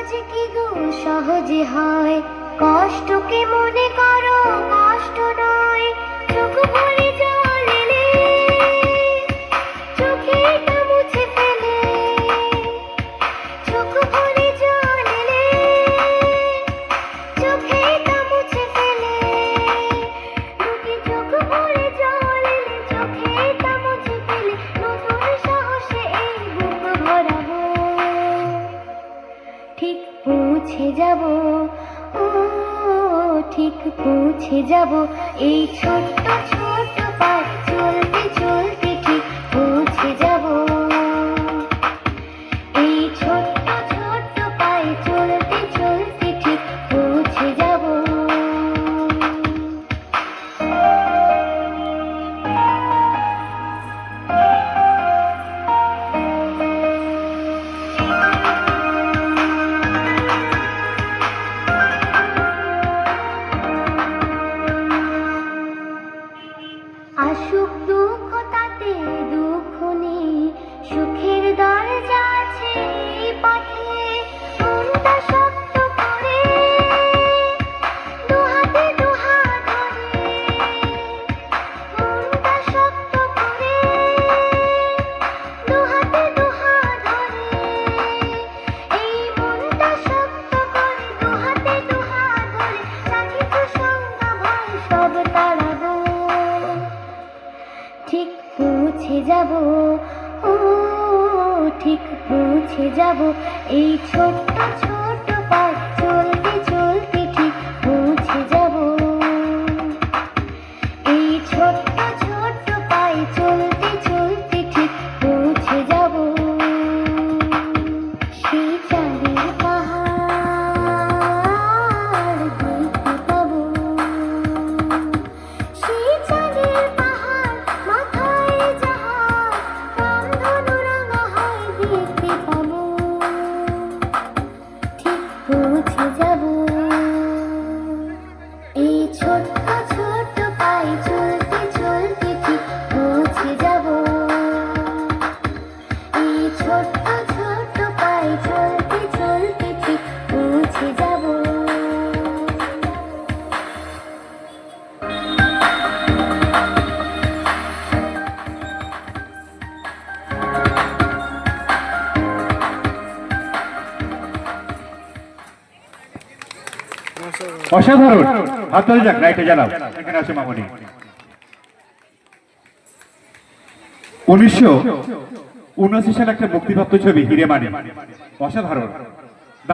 যে কি গো সহজে হয়, কষ্টকে মনে করো কষ্ট নয়। চোখ ভরে জল এলে চোখেটা মুছে ফেলে, চোখ ভরে জল এলে চোখেটা মুছে ফেলে। দুটি চোখ ভরে জল এলে চোখেটা মুছে ফেলে, নতুন সাহসে এই বুক ভরাবো। ঠিক পৌঁছে যাব, ও ঠিক পৌঁছে যাব, এই ছোট্ট ছোট্ট পায়ে চলতে চলতে ঠিক পৌঁছে যাব। এই ছোট্ট ছোট্ট পায়ে চলতে চলতে ঠিক পৌঁছে যাব। আসুক দুঃখ তাতে দুঃখ নেই, সুখের দরজা আছে এই পথে। মনটা শক্ত করে দুহাতে দুহাত ধরে, মনটা শক্ত করে দুহাতে দুহাত ধরে। এই মনটা শক্ত করে দুহাতে দুহাত ধরে, যা কিছু শঙ্কা ভয় সব তাড়াবো। ঠিক পৌঁছে যাব, ও ঠিক পৌঁছে যাব, এই ছোট্ট ছোট্ট পায়ে চলতে চলতে ঠিক পৌঁছে যাব। এই ছোট্ট ছোট্ট পায়ে চলতে চলতে ঠিক পৌঁছে যাব। সেই চাঁদের পাহাড় দেখতে পাবো, সেই চাঁদের পাহাড় মাথায় যাহার রামধনু রাঙা হয় দেখতে পাবো। ঠিক পৌঁছে যাব, এই ছোট্ট ছোট্ট পায়ে চলতে চলতে ঠিক পৌঁছে যাব। এই ছোট্ট ছোট্ট পায়ে চলতে চলতে ঠিক পৌঁছে যাব। অসাধারণ, হাততালি যাক, রাইটে জানাও। এখানে আছে মামনি। 1979 সালে একটা মুক্তিপ্রাপ্ত ছবি হিরে মানে, অসাধারণ।